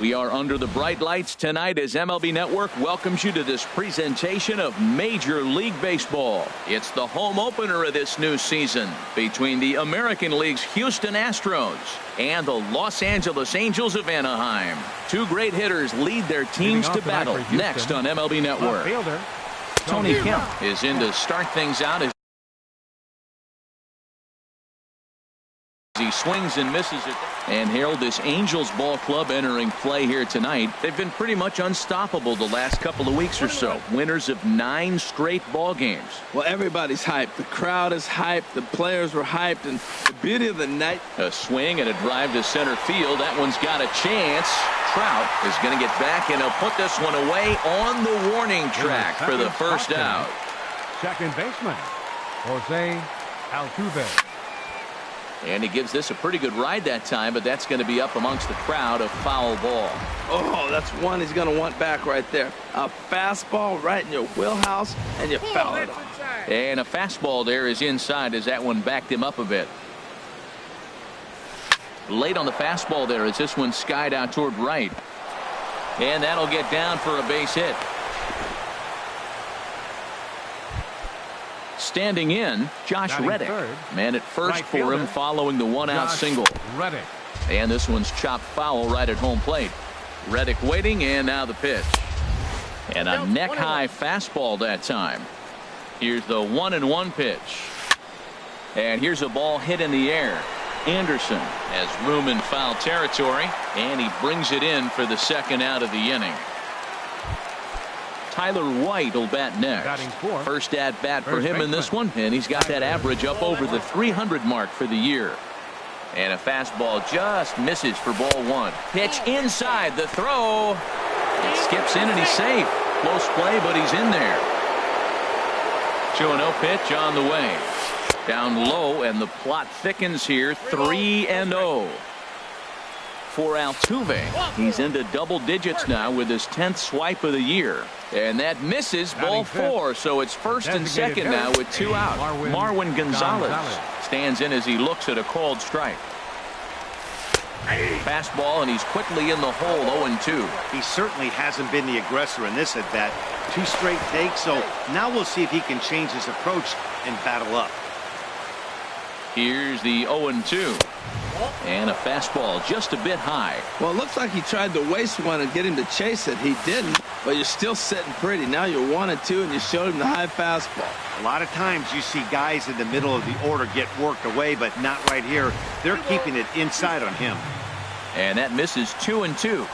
We are under the bright lights tonight as MLB Network welcomes you to this presentation of Major League Baseball. It's the home opener of this new season between the American League's Houston Astros and the Los Angeles Angels of Anaheim. Two great hitters lead their teams to battle next on MLB Network. Tony Kemp is in to start things out as he swings and misses it. And Harold, this Angels ball club entering play here tonight. They've been pretty much unstoppable the last couple of weeks or so. Winners of 9 straight ball games. Well, everybody's hyped. The crowd is hyped. The players were hyped. And the beauty of the night. A swing and a drive to center field. That one's got a chance. Trout is going to get back and he'll put this one away on the warning track for the first out. Second baseman, Jose Altuve. And he gives this a pretty good ride that time, but that's going to be up amongst the crowd. A foul ball. Oh, that's one he's going to want back right there. A fastball right in your wheelhouse, and you foul it off. And a fastball there is inside as that one backed him up a bit. Late on the fastball there as this one skied out toward right. And that'll get down for a base hit. Standing in, Josh Reddick. Man at first for him following the one-out single. And this one's chopped foul right at home plate. Reddick waiting, and now the pitch. And a neck-high fastball that time. Here's the 1-1 pitch. And here's a ball hit in the air. Anderson has room in foul territory, and he brings it in for the second out of the inning. Tyler White will bat next. First at bat for him in this one, and he's got that average up over the 300 mark for the year. And a fastball just misses for ball one. Pitch inside, the throw. It skips in and he's safe. Close play, but he's in there. 2-0 pitch on the way. Down low, and the plot thickens here. 3-0. For Altuve, he's into double digits now with his 10th swipe of the year. And that misses, ball 4, so it's first and second now with 2 out. Marwin Gonzalez stands in as he looks at a called strike. Fastball, and he's quickly in the hole. 0-2. He certainly hasn't been the aggressor in this at bat. 2 straight takes, so now we'll see if he can change his approach and battle up. Here's the 0-2. And a fastball just a bit high. Well, it looks like he tried to waste one and get him to chase it. He didn't, but you're still sitting pretty. Now you're 1-2, and you showed him the high fastball. A lot of times you see guys in the middle of the order get worked away, but not right here. They're keeping it inside on him. And that misses. 2-2.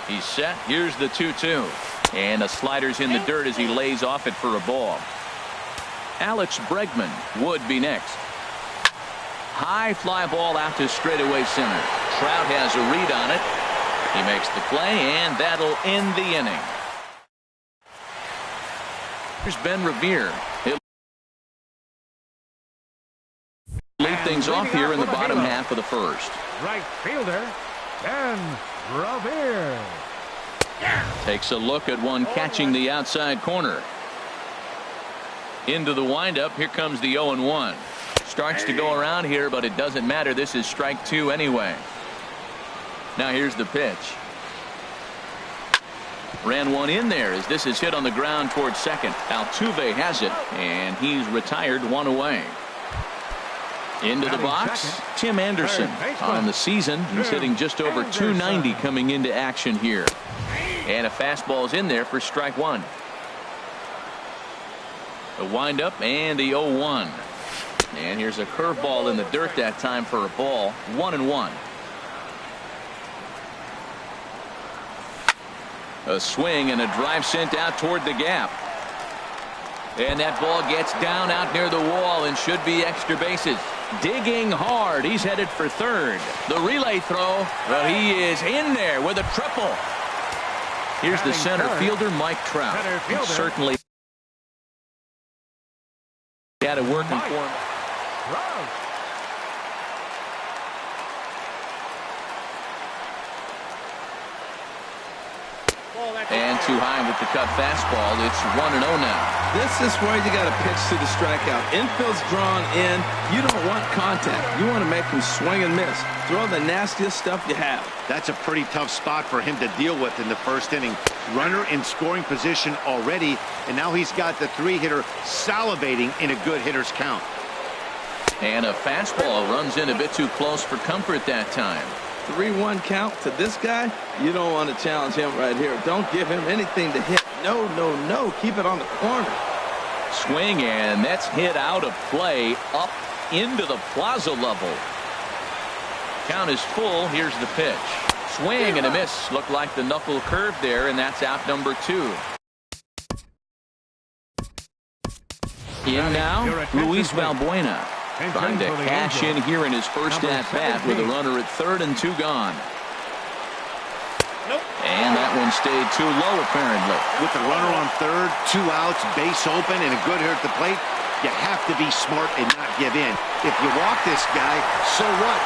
He's set. Here's the 2-2. And a slider's in the dirt as he lays off it for a ball. Alex Bregman would be next. High fly ball out to straightaway center. Trout has a read on it. He makes the play, and that'll end the inning. Here's Ben Revere. He'll lead things off here in the bottom half of the first. Right fielder, Ben Revere. Takes a look at one catching the outside corner. Into the windup. Here comes the 0-1. Starts to go around here, but it doesn't matter. This is strike 2 anyway. Now here's the pitch. Ran one in there as this is hit on the ground towards second. Altuve has it, and he's retired 1 away. Into the box, Tim Anderson. On the season, he's hitting just over 290 coming into action here. And a fastball's in there for strike 1. The windup and the 0-1. And here's a curveball in the dirt that time for a ball. 1-1. A swing and a drive sent out toward the gap. And that ball gets down out near the wall and should be extra bases. Digging hard. He's headed for third. The relay throw. Well, he is in there with a triple. Here's the center fielder, Mike Trout. And certainly had it working for him. And too high with the cut fastball. It's 1-0 now. This is where you got to pitch to the strikeout. Infield's drawn in. You don't want contact. You want to make him swing and miss. Throw the nastiest stuff you have. That's a pretty tough spot for him to deal with in the first inning. Runner in scoring position already, and now he's got the three-hitter salivating in a good hitter's count. And a fastball runs in a bit too close for comfort that time. 3-1 count to this guy. You don't want to challenge him right here. Don't give him anything to hit. No, no, no. Keep it on the corner. Swing, and that's hit out of play up into the plaza level. Count is full. Here's the pitch. Swing and a miss. Looked like the knuckle curve there, and that's out number 2. In now, Luis Valbuena. Trying to cash in here in his first at-bat with a runner at 3rd and 2 gone. And that one stayed too low, apparently. With the runner on 3rd, 2 outs, base open, and a good hitter at the plate, you have to be smart and not give in. If you walk this guy, so what?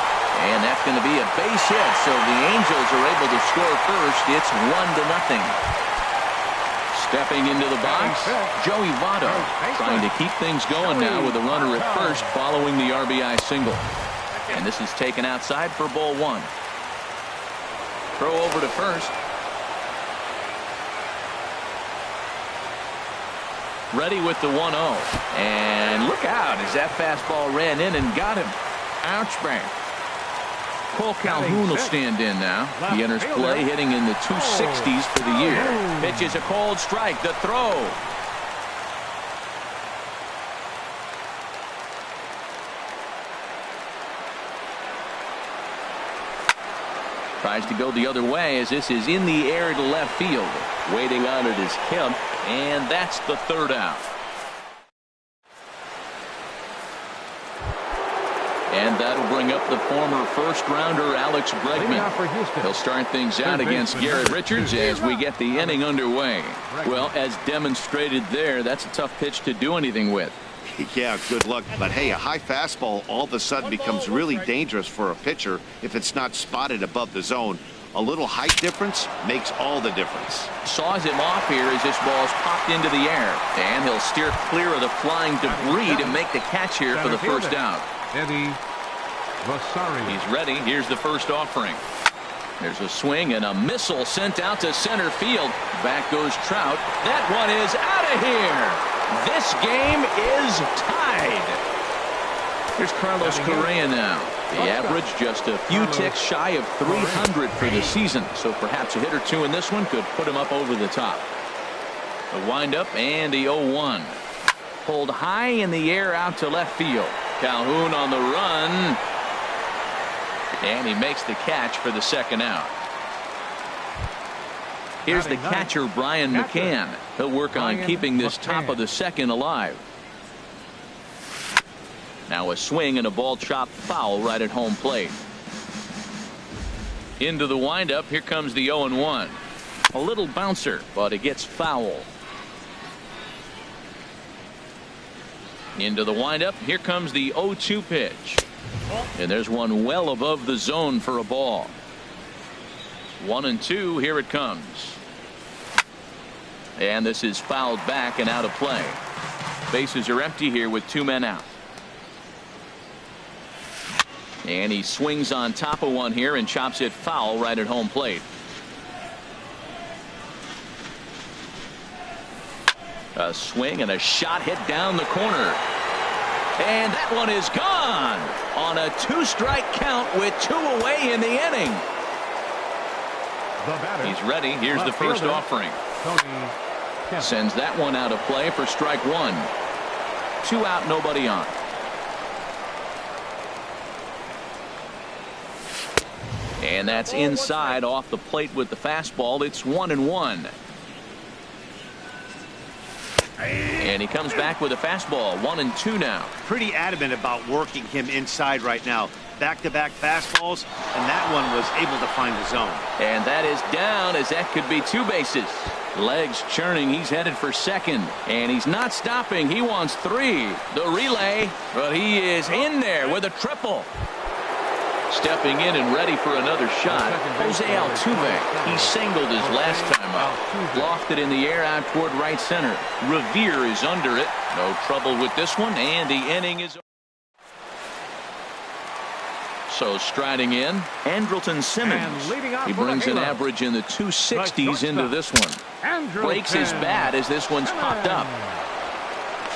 And that's going to be a base hit, so the Angels are able to score first. It's 1-0. Stepping into the box, Joey Votto trying to keep things going now with a runner at first following the RBI single. And this is taken outside for ball 1. Throw over to first. Ready with the 1-0. And look out as that fastball ran in and got him. Ouch, bang. Cole Calhoun will stand in now. He enters play hitting in the 260s for the year. Pitches a cold strike. The throw. Tries to go the other way as this is in the air to left field. Waiting on it is Kemp, and that's the 3rd out. And that'll bring up the former first-rounder Alex Bregman. He'll start things out against Garrett Richards as we get the inning underway. Well, as demonstrated there, that's a tough pitch to do anything with. Yeah, good luck. But hey, a high fastball all of a sudden becomes really dangerous for a pitcher if it's not spotted above the zone. A little height difference makes all the difference. Saws him off here as this ball's popped into the air. And he'll steer clear of the flying debris to make the catch here for the first out. He's ready. Here's the first offering. There's a swing and a missile sent out to center field. Back goes Trout. That one is out of here. This game is tied. Here's Carlos Correa now. The average just a few ticks shy of 300 for the season. So perhaps a hit or two in this one could put him up over the top. The windup and the 0-1. Pulled high in the air out to left field. Calhoun on the run. And he makes the catch for the second out. Here's the catcher, Brian McCann. He'll work on keeping this top of the second alive. Now a swing and a ball chopped foul right at home plate. Into the windup. Here comes the 0-1. A little bouncer, but it gets foul. Into the windup. Here comes the 0-2 pitch. And there's one well above the zone for a ball. 1-2. Here it comes. And this is fouled back and out of play. Bases are empty here with 2 men out. And he swings on top of one here and chops it foul right at home plate. A swing and a shot hit down the corner. And that one is gone on a 2-strike count with 2 away in the inning. He's ready. Here's the first offering. Sends that one out of play for strike 1. 2 out, nobody on. And that's inside off the plate with the fastball. It's 1-1. And he comes back with a fastball. 1-2 now. Pretty adamant about working him inside right now. Back-to-back fastballs, and that one was able to find the zone. And that is down as that could be 2 bases. Legs churning. He's headed for second. And he's not stopping. He wants 3. The relay. But he is in there with a triple. Stepping in and ready for another shot, Jose Altuve. He singled his last time up. Lofted in the air out toward right center. Revere is under it. No trouble with this one, and the inning is over. So striding in, Andrelton Simmons. He brings an average in the 260s into this one. Breaks his bat as this one's popped up.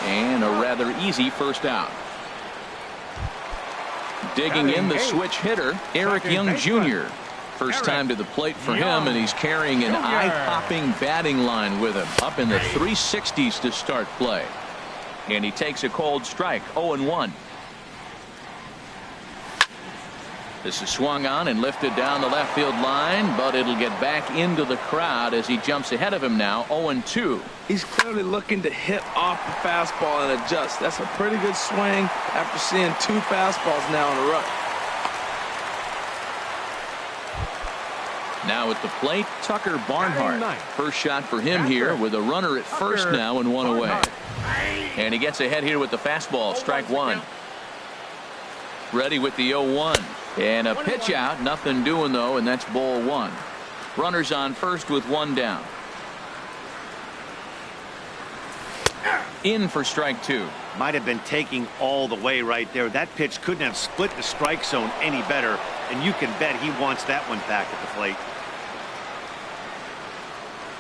And a rather easy first out. Digging in the switch hitter, Eric Young Jr. First time to the plate for him, and he's carrying an eye-popping batting line with him. Up in the 360s to start play. And he takes a cold strike, 0-1. This is swung on and lifted down the left field line, but it'll get back into the crowd as he jumps ahead of him now, 0-2. He's clearly looking to hit off the fastball and adjust. That's a pretty good swing after seeing 2 fastballs now in a row. Now at the plate, Tucker Barnhart. First shot for him here with a runner at first now and 1 away. And he gets ahead here with the fastball, strike 1. Ready with the 0-1. And a pitch out, nothing doing though, and that's ball 1. Runners on first with 1 down. In for strike 2. Might have been taking all the way right there. That pitch couldn't have split the strike zone any better, and you can bet he wants that one back at the plate.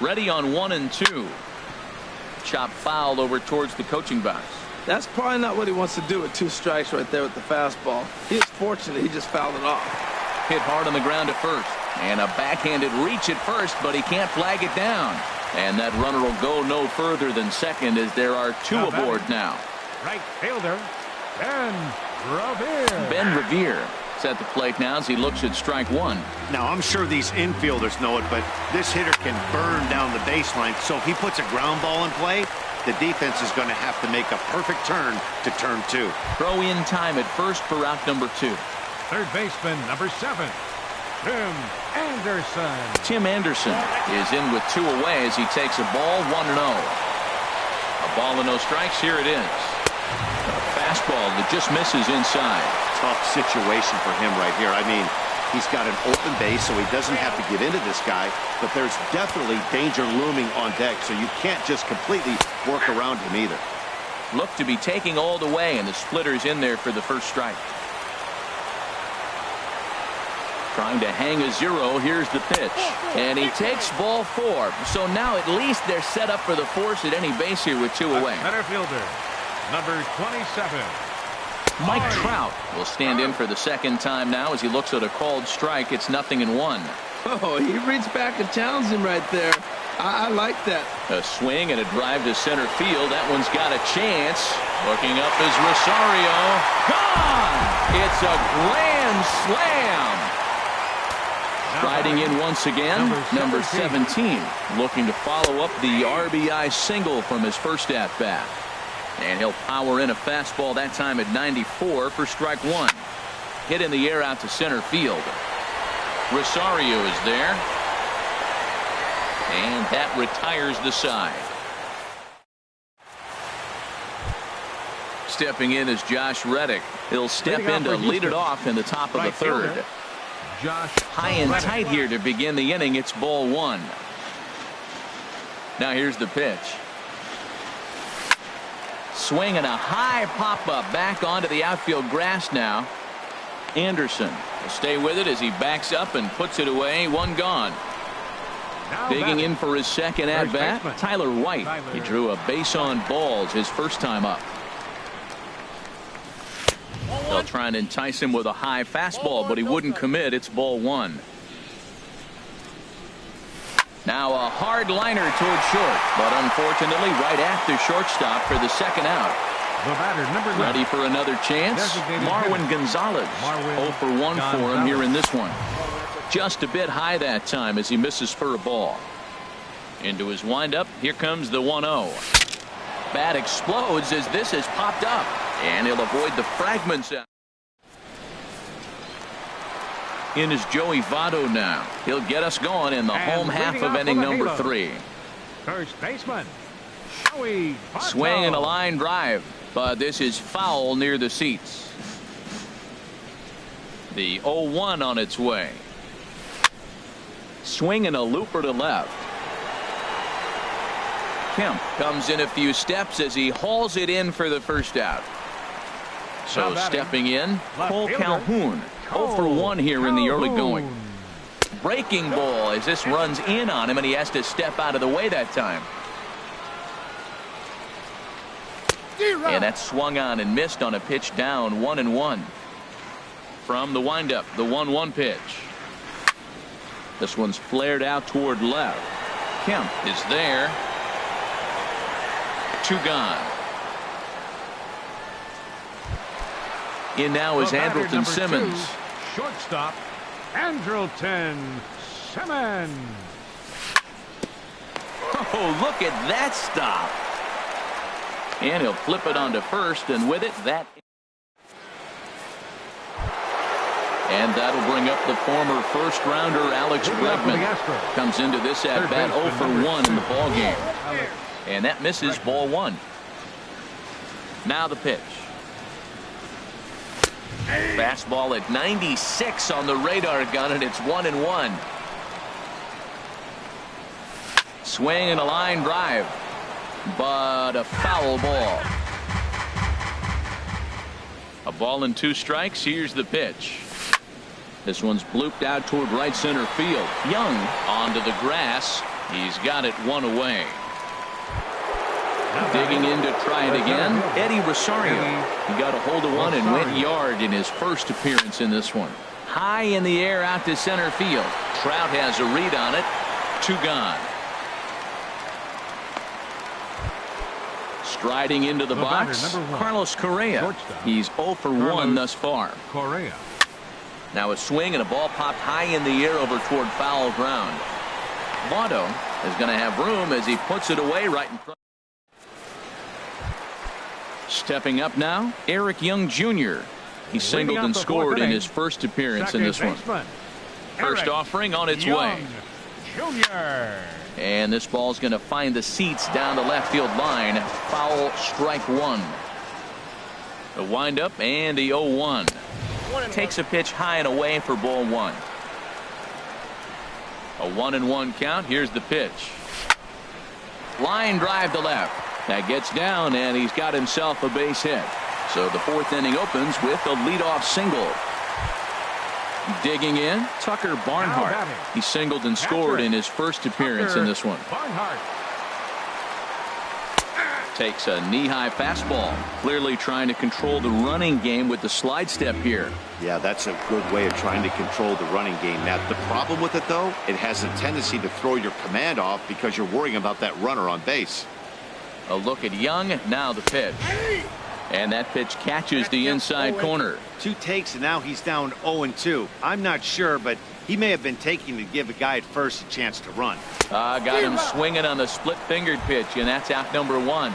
Ready on 1 and 2. Chop foul over towards the coaching box. That's probably not what he wants to do with 2 strikes right there with the fastball. He is fortunate he just fouled it off. Hit hard on the ground at first. And a backhanded reach at first, but he can't flag it down. And that runner will go no further than second as there are 2 aboard now. Right fielder, Ben Revere. Ben Revere is at the plate now as he looks at strike 1. Now, I'm sure these infielders know it, but this hitter can burn down the baseline. So if he puts a ground ball in play, the defense is going to have to make a perfect turn to turn 2. Throw in time at first for out number 2. Third baseman, number 7, Tim Anderson. Tim Anderson is in with 2 away as he takes a ball, 1-0. A ball and no strikes. Here it is. A fastball that just misses inside. Tough situation for him right here. I mean, he's got an open base, so he doesn't have to get into this guy, but there's definitely danger looming on deck, so you can't just completely work around him either. Look to be taking all the way, and the splitter's in there for the first strike. Trying to hang a 0. Here's the pitch. And he takes ball 4. So now at least they're set up for the force at any base here with 2 away. Center fielder, number 27. Mike Trout will stand in for the second time now as he looks at a called strike. It's 0-1. Oh, he reached back and challenged him right there. I like that. A swing and a drive to center field. That one's got a chance. Looking up is Rosario. Gone! It's a grand slam. Striding in once again, number 17. Looking to follow up the RBI single from his first at-bat. And he'll power in a fastball that time at 94 for strike 1. Hit in the air out to center field. Rosario is there. And that retires the side. Stepping in is Josh Reddick. He'll step in to lead it off in the top of the 3rd. High and tight here to begin the inning. It's ball 1. Now here's the pitch. Swing and a high pop-up back onto the outfield grass now. Anderson will stay with it as he backs up and puts it away. 1 gone. Digging in for his second at-bat, Tyler White. He drew a base on balls his first time up. They'll try and entice him with a high fastball, but he wouldn't commit. It's ball 1. Now a hard liner toward short, but unfortunately right at the shortstop for the second out. The batter, number 9. Ready for another chance. Marwin Gonzalez. 0 for 1 for him here in this one. Just a bit high that time as he misses for a ball. Into his windup. Here comes the 1-0. Bat explodes as this has popped up, and he'll avoid the fragments out. In is Joey Votto now. He'll get us going in the home half of inning number 3. First baseman, Joey Votto. Swing and a line drive, but this is foul near the seats. The 0-1 on its way. Swinging a looper to left. Kemp comes in a few steps as he hauls it in for the first out. So stepping in, Cole Calhoun. 0 for 1 here in the early going. Breaking ball as this runs in on him, and he has to step out of the way that time. And that swung on and missed on a pitch down 1-1. From the windup, the 1-1 pitch. This one's flared out toward left. Kemp is there. 2 gone. In now is Andrelton Simmons. Shortstop, Andrelton Simmons. Oh, look at that stop. And he'll flip it onto first, and with it, that. And that'll bring up the former first-rounder Alex Bregman. Comes into this at-bat 0 for 1 in the ballgame. And that misses ball 1. Now the pitch. Fastball at 96 on the radar gun, and it's 1-1. Swing and a line drive, but a foul ball. A ball and 2 strikes. Here's the pitch. This one's blooped out toward right center field. Young onto the grass. He's got it 1 away. Digging in to try it again, Eddie Rosario. He got a hold of one and went yard in his first appearance in this one. High in the air out to center field. Trout has a read on it. 2 gone. Striding into the box, Carlos Correa. He's 0 for 1 thus far. Correa. Now a swing and a ball popped high in the air over toward foul ground. Votto is going to have room as he puts it away right in front. Stepping up now, Eric Young Jr. He singled and scored in his first appearance in this one. First offering on its way. And this ball's going to find the seats down the left field line. Foul, strike 1. The windup and the 0-1. Takes a pitch high and away for ball 1. A 1-1 count. Here's the pitch. Line drive to left. That gets down, and he's got himself a base hit. So the 4th inning opens with a leadoff single. Digging in, Tucker Barnhart. He singled and scored in his first appearance in this one. Takes a knee-high fastball. Clearly trying to control the running game with the slide step here. Yeah, that's a good way of trying to control the running game. Now, the problem with it, though, it has a tendency to throw your command off because you're worrying about that runner on base. A look at Young. Now the pitch. And that pitch catches the inside corner. 2 takes, and now he's down 0-2. I'm not sure, but he may have been taking to give a guy at first a chance to run. Got him swinging on the split-fingered pitch, and that's out number 1.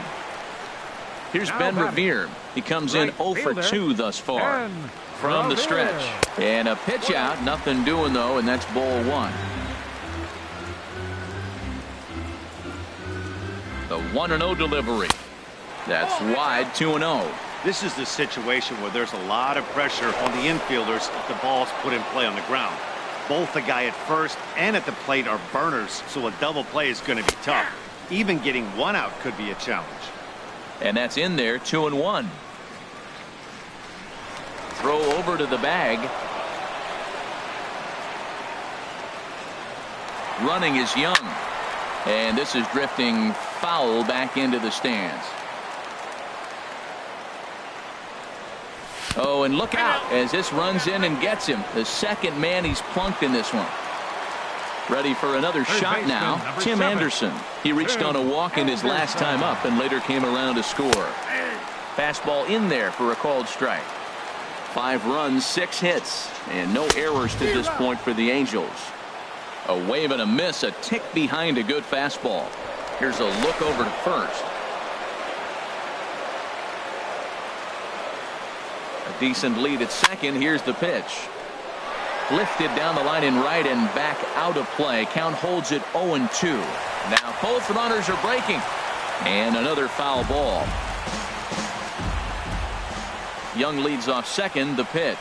Here's Ben Revere. He comes in 0 for 2 thus far from the stretch. And a pitch out. Nothing doing, though, and that's ball 1. The 1-0 delivery. That's wide, 2-0. This is the situation where there's a lot of pressure on the infielders if the ball's put in play on the ground. Both the guy at first and at the plate are burners, so a double play is going to be tough. Even getting 1 out could be a challenge. And that's in there, 2-1. Throw over to the bag. Running is Young. And this is drifting foul back into the stands. Oh, and look out as this runs in and gets him. The second man he's plunked in this one. Ready for another shot now, Tim Anderson. He reached on a walk in his last time up and later came around to score. Fastball in there for a called strike. 5 runs, 6 hits, and no errors to this point for the Angels. A wave and a miss, a tick behind a good fastball. Here's a look over to first. A decent lead at second. Here's the pitch. Lifted down the line in right and back out of play. Count holds it 0-2. Now both runners are breaking. And another foul ball. Young leads off second. The pitch.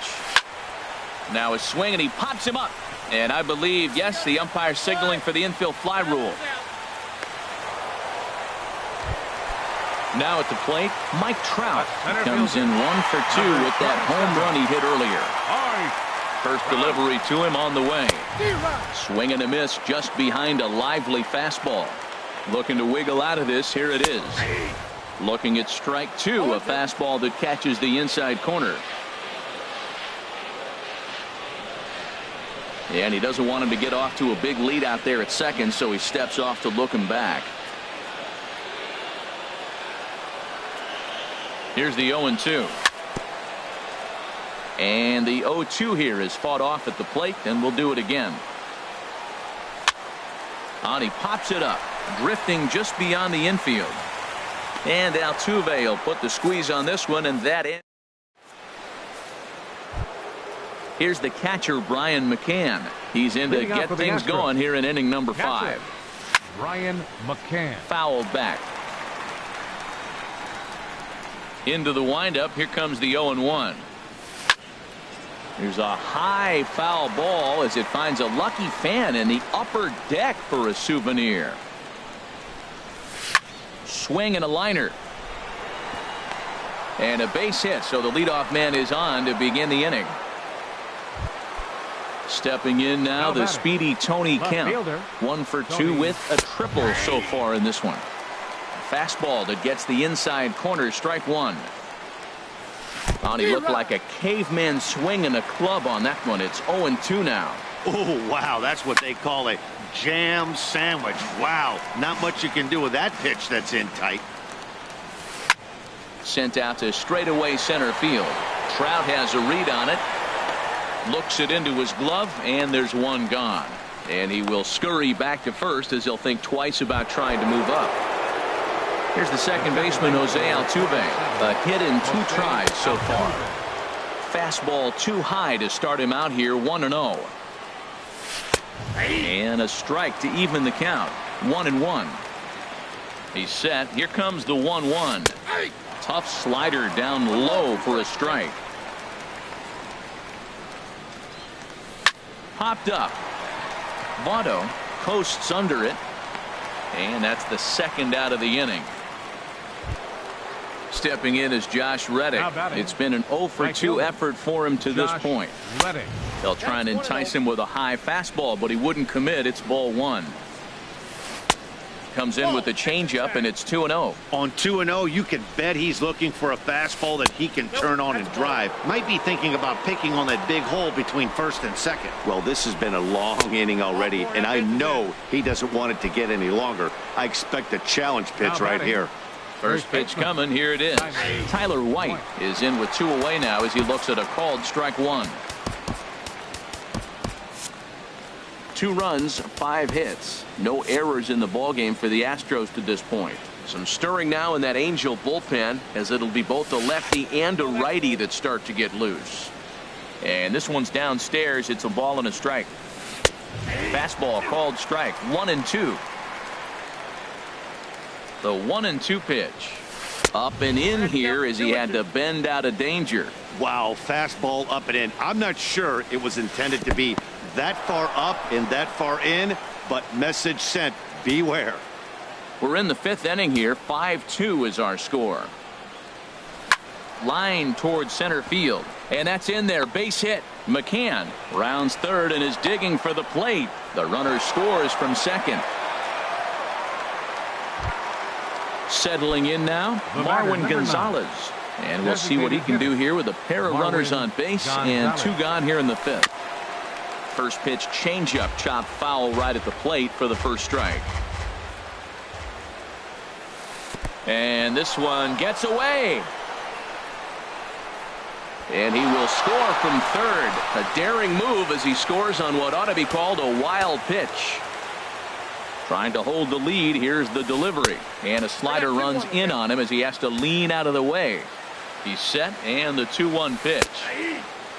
Now a swing, and he pops him up. And I believe, yes, the umpire signaling for the infield fly rule. Now at the plate, Mike Trout comes in 1 for 2 with that home run he hit earlier. First delivery to him on the way. Swing and a miss just behind a lively fastball. Looking to wiggle out of this. Here it is. Looking at strike 2, a fastball that catches the inside corner. And he doesn't want him to get off to a big lead out there at second, so he steps off to look him back. Here's the 0-2. And the 0-2 here is fought off at the plate, and we'll do it again. And he pops it up, drifting just beyond the infield. And Altuve will put the squeeze on this one, and that ends. Here's the catcher, Brian McCann. He's in to get things going here in inning number 5. Brian McCann. Fouled back. Into the windup. Here comes the 0-1. There's a high foul ball as it finds a lucky fan in the upper deck for a souvenir. Swing and a liner. And a base hit, so the leadoff man is on to begin the inning. Stepping in now, the speedy Tony Kemp. 1 for 2 with a triple so far in this one. Fastball that gets the inside corner, strike 1. Oh, he looked like a caveman swinging a club on that one. It's 0-2 now. Oh, wow, that's what they call a jam sandwich. Wow, not much you can do with that pitch that's in tight. Sent out to straightaway center field. Trout has a read on it. Looks it into his glove, and there's one gone. And he will scurry back to first as he'll think twice about trying to move up. Here's the second baseman, Jose Altuve. A hit in 2 tries so far. Fastball too high to start him out here, 1-0. And a strike to even the count, 1-1. He's set. Here comes the 1-1. Tough slider down low for a strike. Popped up. Votto coasts under it. And that's the second out of the inning. Stepping in is Josh Reddick. It's been an 0 for 2 effort for him to this point. They'll try and entice him with a high fastball, but he wouldn't commit. It's ball 1. Comes in with the changeup, and it's 2-0. On 2-0, you can bet he's looking for a fastball that he can turn on and drive. Might be thinking about picking on that big hole between first and second. Well, this has been a long inning already, and I know he doesn't want it to get any longer. I expect a challenge pitch right here. First pitch coming. Here it is. Tyler White is in with 2 away now as he looks at a called strike 1. 2 runs, 5 hits. No errors in the ballgame for the Astros to this point. Some stirring now in that Angel bullpen as it'll be both a lefty and a righty that start to get loose. And this one's downstairs. It's a ball and a strike. Fastball called strike. 1-2. The 1-2 pitch. Up and in here as he had to bend out of danger. Wow, fastball up and in. I'm not sure it was intended to be that far up and that far in, but message sent, beware. We're in the 5th inning here. 5-2 is our score. Line towards center field, and that's in there. Base hit. McCann rounds third and is digging for the plate. The runner scores from second. Settling in now, Marwin Gonzalez. And we'll see what he can do here with a pair of runners on base and 2 gone here in the 5th. First pitch changeup chopped foul right at the plate for the first strike. And this one gets away. And he will score from third. A daring move as he scores on what ought to be called a wild pitch. Trying to hold the lead. Here's the delivery. And a slider runs in on him as he has to lean out of the way. He's set, and the 2-1 pitch.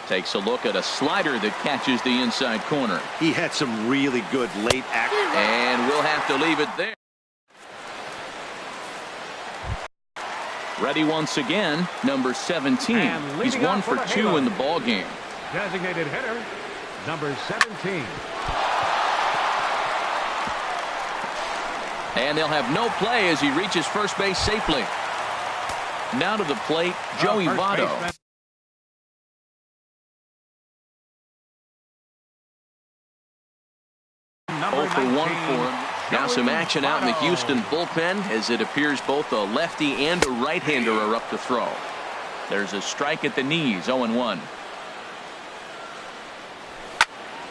Takes a look at a slider that catches the inside corner. He had some really good late action. And we'll have to leave it there. Ready once again, number 17. He's 1 for 2 in the ball game. Designated hitter, number 17. And they'll have no play as he reaches first base safely. Now to the plate, Joey Votto. Number 0 for 1 19, for him. Now some action out in the Houston bullpen as it appears both a lefty and a right-hander are up to throw. There's a strike at the knees, 0-1.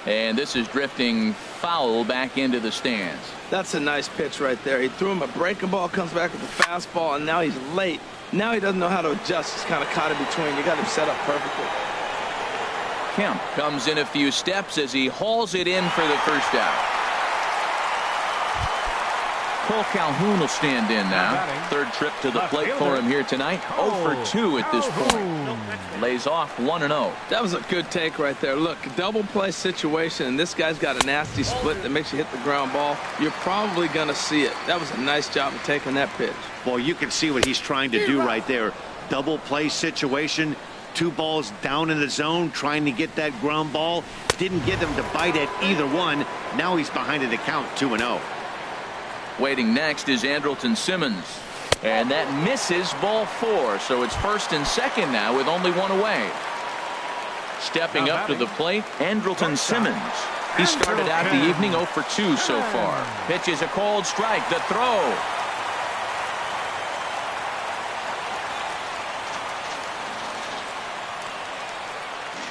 And this is drifting foul back into the stands. That's a nice pitch right there. He threw him a breaking ball, comes back with a fastball, and now he's late. Now he doesn't know how to adjust. He's kind of caught in between. You got him set up perfectly. Kemp comes in a few steps as he hauls it in for the first out. Cole Calhoun will stand in now. Third trip to the plate for him here tonight. 0 for 2 at this point. Lays off 1-0. That was a good take right there. Look, double play situation, and this guy's got a nasty split that makes you hit the ground ball. You're probably going to see it. That was a nice job of taking that pitch. Well, you can see what he's trying to do right there. Double play situation. 2 balls down in the zone, trying to get that ground ball. Didn't get him to bite at either one. Now he's behind in the count, 2-0. Waiting next is Andrelton Simmons. And that misses ball 4. So it's first and second now with only 1 away. Stepping up to the plate, Andrelton Simmons. He started out the evening 0 for 2 so far. Pitch is a cold strike. The throw.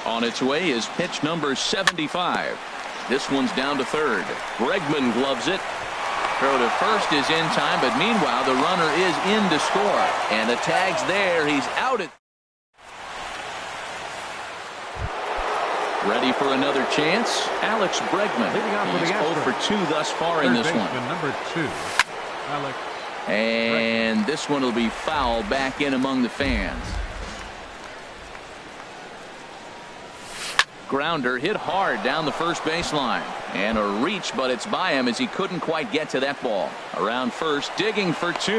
On its way is pitch number 75. This one's down to third. Bregman gloves it. Throw to first is in time, but meanwhile the runner is in to score. And the tag's there. He's out at. Ready for another chance. Alex Bregman. He's 0 for 2 thus far in this one. Number 2, Alex. And this one will be foul back in among the fans. Grounder hit hard down the first baseline. And a reach, but it's by him as he couldn't quite get to that ball. Around first, digging for 2.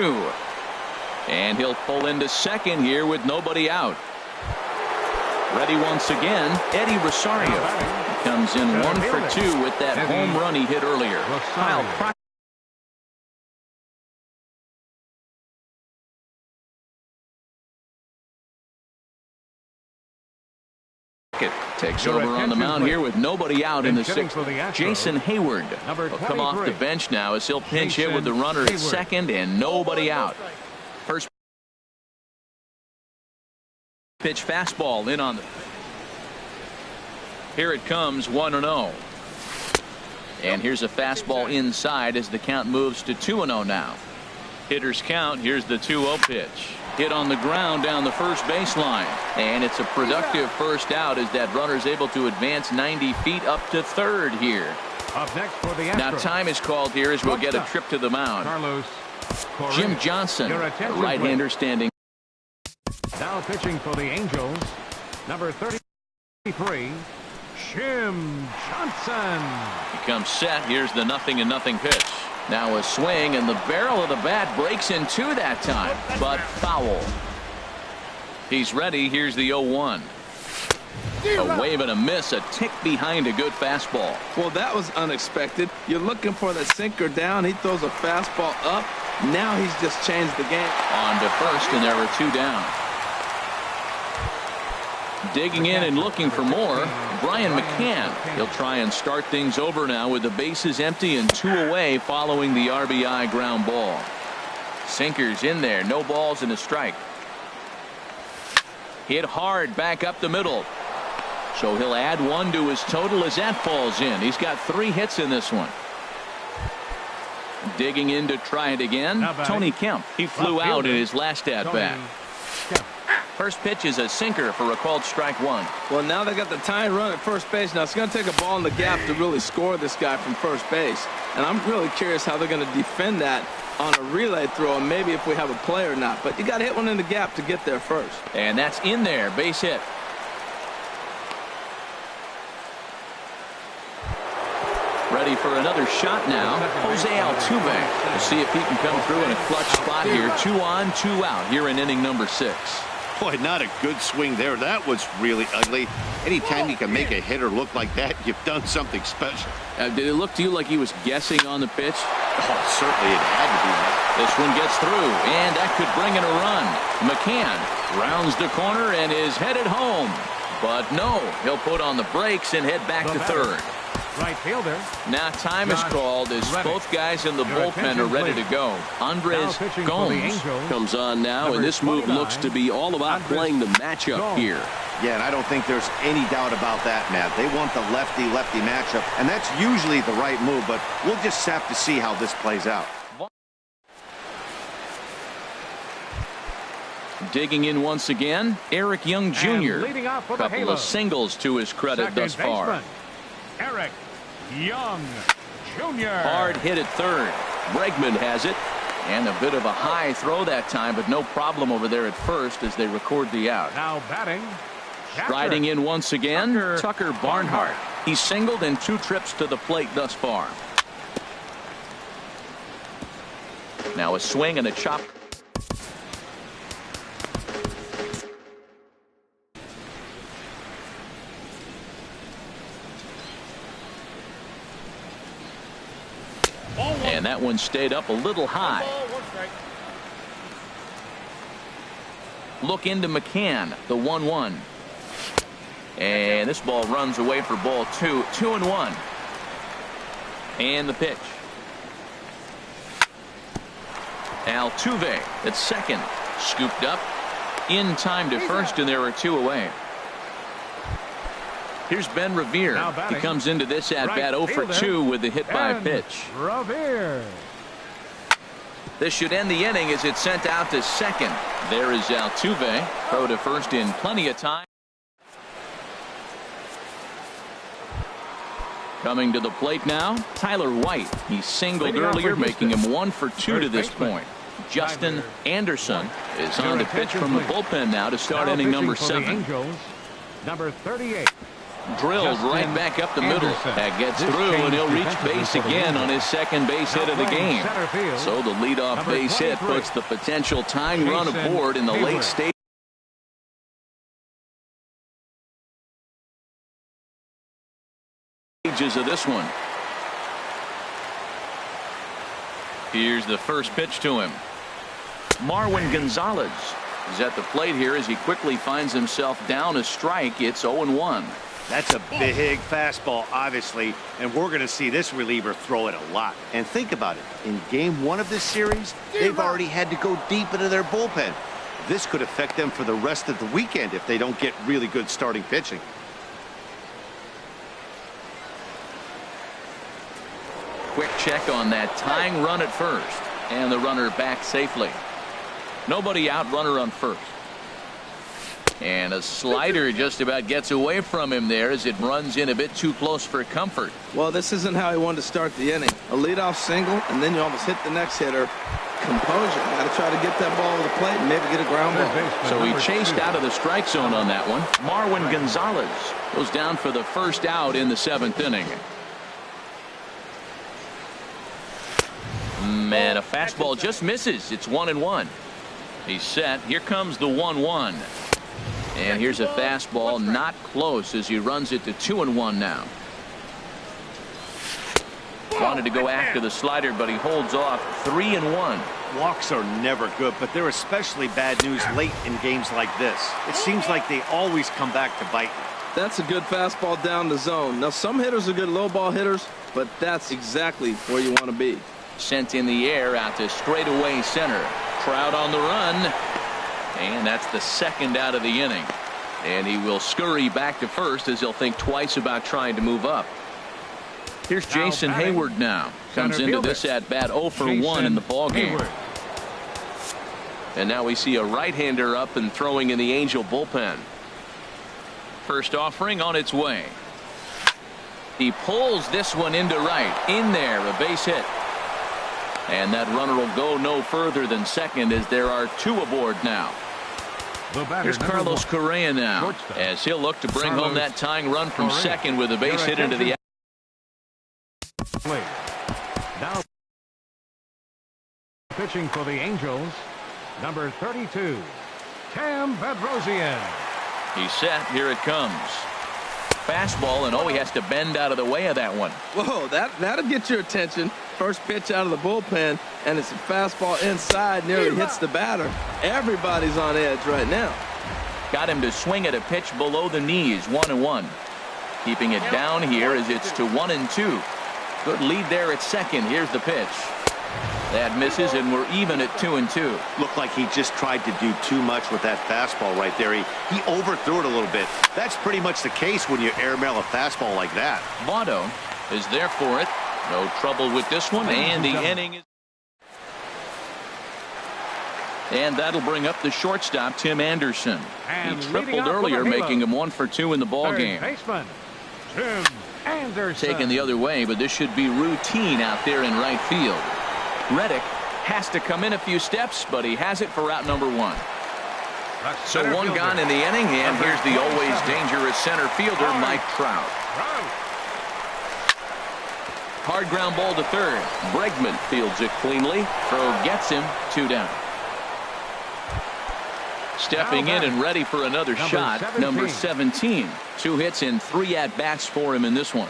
And he'll pull into second here with nobody out. Ready once again, Eddie Rosario. He comes in 1 for 2 with that home run he hit earlier. Kyle takes over on the mound here with nobody out in the 6th. Jason Hayward will come off the bench now as he'll pinch hit with the runner at second and nobody out. First pitch fastball in on the. Here it comes, 1-0. And here's a fastball inside as the count moves to 2-0 now. Hitters count. Here's the 2-0 pitch. Hit on the ground down the first baseline. And it's a productive first out as that runner's able to advance 90 feet up to third here. Up next for the Astros. Now time is called here as we'll get a trip to the mound. Jim Johnson, a right-hander standing. Now pitching for the Angels, number 33, Jim Johnson. He comes set. Here's the 0-0 pitch. Now a swing, and the barrel of the bat breaks in 2 that time, but foul. He's ready. Here's the 0-1. A wave and a miss, a tick behind a good fastball. Well, that was unexpected. You're looking for the sinker down. He throws a fastball up. Now he's just changed the game. On to first, and there were 2 down. Digging in and looking for more, Brian McCann. He'll try and start things over now with the bases empty and 2 away following the RBI ground ball. Sinkers in there, no balls and a strike. Hit hard back up the middle. So he'll add 1 to his total as that falls in. He's got 3 hits in this one. Digging in to try it again, Tony Kemp. He flew out in his last at-bat. First pitch is a sinker for a called strike 1. Well, now they got the tying run at first base. Now it's going to take a ball in the gap to really score this guy from first base. And I'm really curious how they're going to defend that on a relay throw, and maybe if we have a play or not. But you got to hit one in the gap to get there first. And that's in there, base hit. Ready for another shot now, Jose Altuve. We'll see if he can come through in a clutch spot here. 2 on, 2 out here in inning number 6. Boy, not a good swing there. That was really ugly. Anytime you can make a hitter look like that, you've done something special. Did it look to you like he was guessing on the pitch? Oh, certainly it had to be that. This one gets through, and that could bring in a run. McCann rounds the corner and is headed home. But no, he'll put on the brakes and head back to third. Right fielder. Now time is called as both guys in the bullpen are ready to go. Andres Gomes comes on now, and this move looks to be all about playing the matchup here. Yeah, and I don't think there's any doubt about that, Matt. They want the lefty-lefty matchup, and that's usually the right move, but we'll just have to see how this plays out. Digging in once again, Eric Young Jr. Couple of singles to his credit thus far. Eric Young Jr. Hard hit at third. Bregman has it. And a bit of a high throw that time, but no problem over there at first as they record the out. Now batting. Striding in once again, Tucker Barnhart. He's singled in 2 trips to the plate thus far. Now a swing and a chop. And that one stayed up a little high. Look into McCann, the 1-1. And this ball runs away for ball 2. 2-1. And the pitch. Altuve at second. Scooped up. In time to first, and there are 2 away. Here's Ben Revere. He comes into this at-bat 0 for 2 with the hit-by pitch. Revere. This should end the inning as it's sent out to second. There is Altuve. Throw to first in plenty of time. Coming to the plate now, Tyler White. He singled earlier, making him 1 for 2 to this point. Justin Anderson is on to pitch from the bullpen now to start inning number 7. Number 38. Drilled right back up the middle. That gets through, and he'll reach base again on his second base hit of the game. So the leadoff base hit puts the potential tying run aboard in the late stages of this one. Here's the first pitch to him. Marwin Gonzalez is at the plate here as he quickly finds himself down a strike. It's 0-1. That's a big fastball, obviously, and we're going to see this reliever throw it a lot. And think about it. In game 1 of this series, they've already had to go deep into their bullpen. This could affect them for the rest of the weekend if they don't get really good starting pitching. Quick check on that tying run at first, and the runner back safely. Nobody out, runner on first. And a slider just about gets away from him there as it runs in a bit too close for comfort. Well, this isn't how he wanted to start the inning. A leadoff single, and then you almost hit the next hitter. Composure. Got to try to get that ball to the plate and maybe get a ground ball. So he chased out of the strike zone on that one. Marwin Gonzalez goes down for the first out in the 7th inning. Man, a fastball just misses. It's 1-1. He's set. Here comes the 1-1. And here's a fastball not close as he runs it to 2-1 now. Wanted to go after the slider, but he holds off. 3-1. Walks are never good, but they're especially bad news late in games like this. It seems like they always come back to bite you. That's a good fastball down the zone. Now, some hitters are good low ball hitters, but that's exactly where you want to be. Sent in the air out to straightaway center. Crowd on the run. And that's the second out of the inning. And he will scurry back to first as he'll think twice about trying to move up. Here's Jason Hayward now. Comes into this at bat 0 for 1 in the ballgame. And now we see a right-hander up and throwing in the Angel bullpen. First offering on its way. He pulls this one into right. In there, a base hit. And that runner will go no further than second as there are 2 aboard now. Here's Carlos Correa now as he'll look to bring home that tying run from second with a base hit into the now pitching for the Angels, number 32. Cam Bedrosian. He's set. Here it comes. Fastball, and he has to bend out of the way of that one. Whoa, that'll get your attention. First pitch out of the bullpen, and it's a fastball inside, nearly hits the batter. Everybody's on edge right now. Got him to swing at a pitch below the knees, 1-1. Keeping it down here as it's to 1-2. Good lead there at second. Here's the pitch. That misses, and we're even at 2-2. Looked like he just tried to do too much with that fastball right there. He overthrew it a little bit. That's pretty much the case when you airmail a fastball like that. Votto is there for it. No trouble with this one, and the inning is. And that'll bring up the shortstop, Tim Anderson. He tripled earlier, making him 1 for 2 in the ball game. Baseman, Tim Anderson. Taken the other way, but this should be routine out there in right field. Reddick has to come in a few steps, but he has it for out number 1. So one gone in the inning, and here's the always dangerous center fielder, Mike Trout. Hard ground ball to third. Bregman fields it cleanly. Throw gets him, 2 down. Stepping in and ready for another shot, number 17. 2 hits and 3 at-bats for him in this one.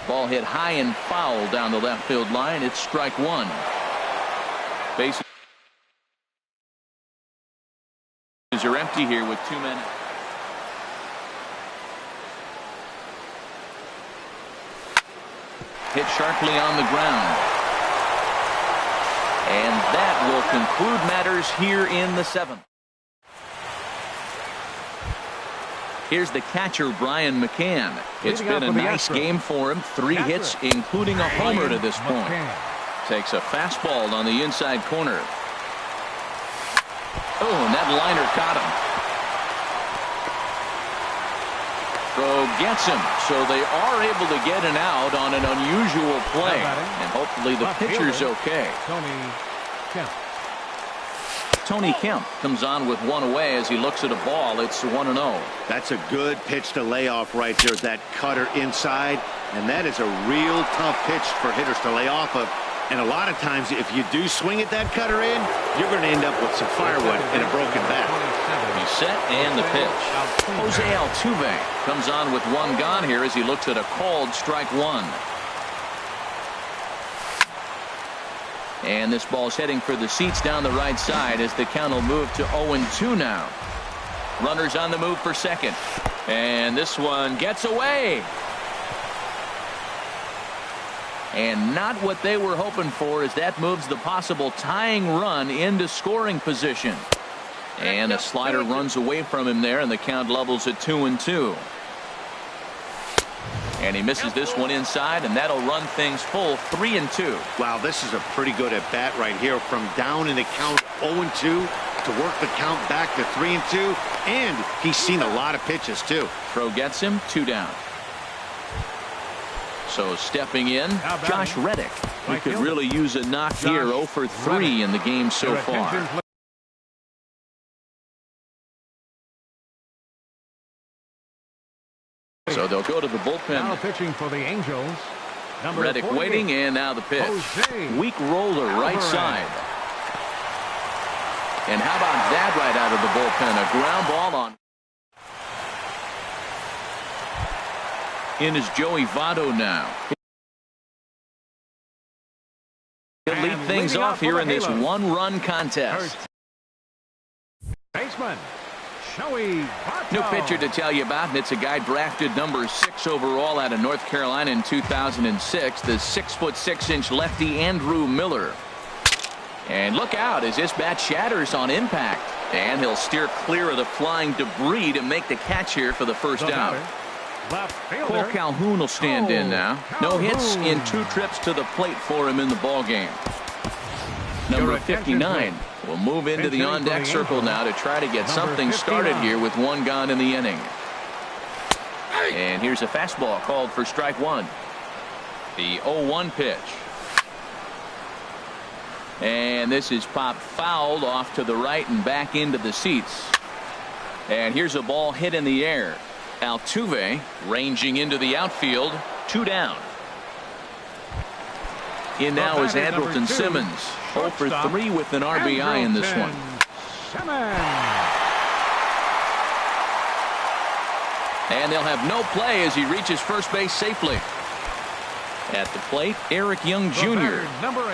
Ball hit high and foul down the left field line. It's strike 1. Bases are empty here with 2 men. Hit sharply on the ground. And that will conclude matters here in the 7th. Here's the catcher, Brian McCann. It's been a nice game for him. 3 hits, including a homer to this point. Takes a fastball on the inside corner. Oh, and that liner caught him. Throw gets him, so they are able to get an out on an unusual play. And hopefully the pitcher's okay. Tony Kemp comes on with 1 away as he looks at a ball. It's 1-0. That's a good pitch to lay off right there. That cutter inside, and that is a real tough pitch for hitters to lay off of. And a lot of times, if you do swing at that cutter in, you're going to end up with some firewood and a broken bat. He's set, and the pitch. Jose Altuve comes on with 1 gone here as he looks at a called strike 1. And this ball's heading for the seats down the right side as the count will move to 0-2 now. Runners on the move for second. And this one gets away. And not what they were hoping for, as that moves the possible tying run into scoring position. And a slider runs away from him there, and the count levels at 2-2. And he misses this one inside, and that'll run things full 3-2. Wow, this is a pretty good at bat right here. From down in the count 0-2 to work the count back to 3-2, and he's seen a lot of pitches too. Throw gets him, 2 down. So stepping in, Josh Reddick. He could really use a knock here. 0 for 3 in the game so far. So they'll go to the bullpen. Now pitching for the Angels. Reddick waiting, and now the pitch. Weak roller right side. And how about that right out of the bullpen? A ground ball on. In is Joey Votto now. He'll lead things off here in this 1-run contest. Baseman, Joey Votto. New pitcher to tell you about, and it's a guy drafted number 6 overall out of North Carolina in 2006. The 6'6" lefty Andrew Miller. And look out as this bat shatters on impact. And he'll steer clear of the flying debris to make the catch here for the first out. Cole Calhoun will stand in now. No hits in 2 trips to the plate for him in the ball game. Number 59 will move into the on-deck circle now to try to get something started here with 1 gone in the inning. And here's a fastball called for strike 1. The 0-1 pitch. And this is popped fouled off to the right and back into the seats. And here's a ball hit in the air. Altuve ranging into the outfield. 2 down. In now is Andrelton Simmons. 0 for 3 with an RBI in this one. And they'll have no play as he reaches first base safely. At the plate, Eric Young Jr.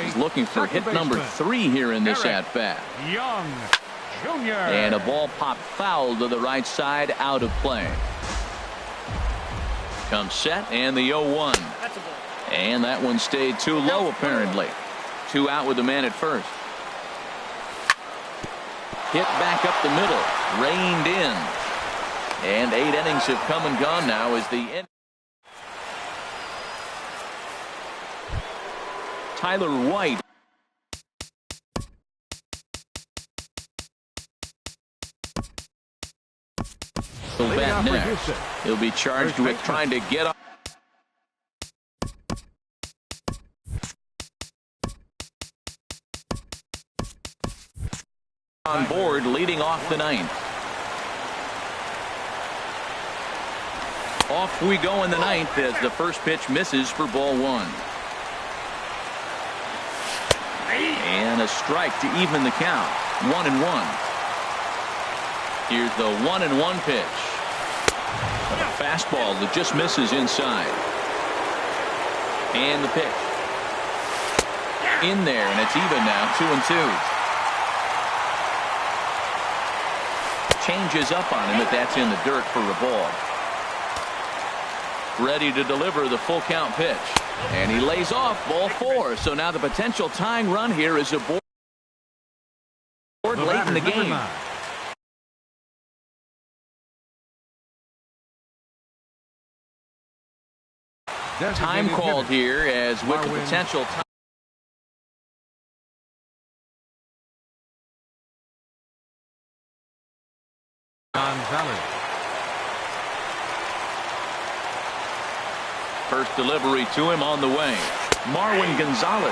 is looking for hit number 3 here in this at-bat. Young Jr. And a ball popped foul to the right side, out of play. Comes set, and the 0-1. And that one stayed too low, apparently. 2 out with the man at first. Hit back up the middle, reined in. And 8 innings have come and gone now as the end. Tyler White. He'll bat next. He'll be charged with trying to get up. On board, leading off the 9th. Off we go in the 9th as the first pitch misses for ball 1. And a strike to even the count. 1-1. Here's the 1-1 pitch. A fastball that just misses inside. And the pitch. In there, and it's even now, 2-2. Changes up on him, but that's in the dirt for a ball. Ready to deliver the full count pitch. And he lays off ball 4. So now the potential tying run here is aboard late in the game. Time called here as with the potential time. First delivery to him on the way. Marwin Gonzalez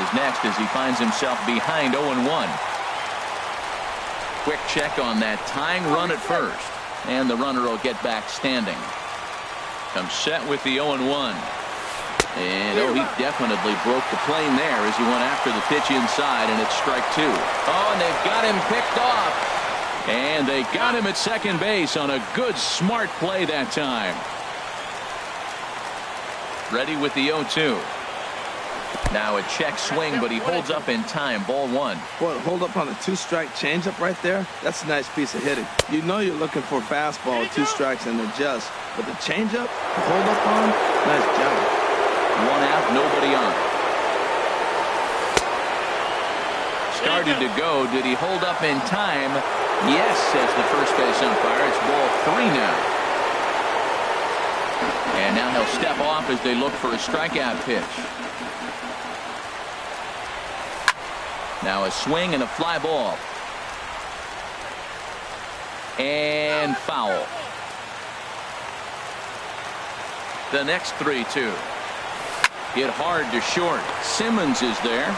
is next as he finds himself behind 0-1. Quick check on that tying run at first. And the runner will get back standing. Comes set with the 0-1. And he definitely broke the plane there as he went after the pitch inside, and it's strike 2. Oh, and they've got him picked off. And they got him at second base on a good, smart play that time. Ready with the 0-2. Now a check swing, but he holds up in time. Ball 1. Boy, hold up on a 2-strike changeup right there. That's a nice piece of hitting. You know you're looking for a fastball with 2 strikes and adjust. But the changeup, hold up on, nice job. 1 out, nobody on. Started to go. Did he hold up in time? Yes, says the first base umpire. It's ball 3 now. And now he'll step off as they look for a strikeout pitch. Now a swing and a fly ball. And foul. The next 3-2. Hit hard to short. Simmons is there.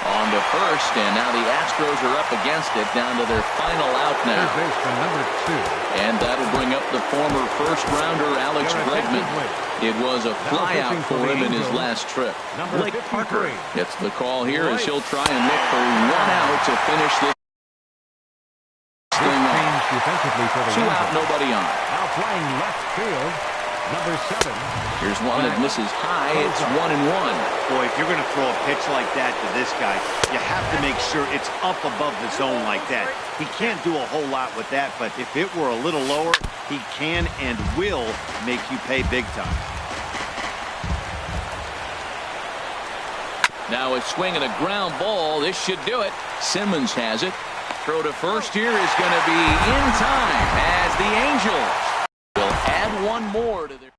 On to first, and now the Astros are up against it, down to their final out now. Number 2. And that'll bring up the former first-rounder Alex Bregman. It was a flyout for him in his last trip. Blake Parker gets the call here as he'll try and look for 1 out to finish this thing off. 2 out, nobody on. Now flying left field. Number 7. Here's one that misses high. It's 1-1. Boy, if you're going to throw a pitch like that to this guy, you have to make sure it's up above the zone like that. He can't do a whole lot with that, but if it were a little lower, he can and will make you pay big time. Now a swing and a ground ball. This should do it. Simmons has it. Throw to first here is going to be in time as the Angels will add 1 more to their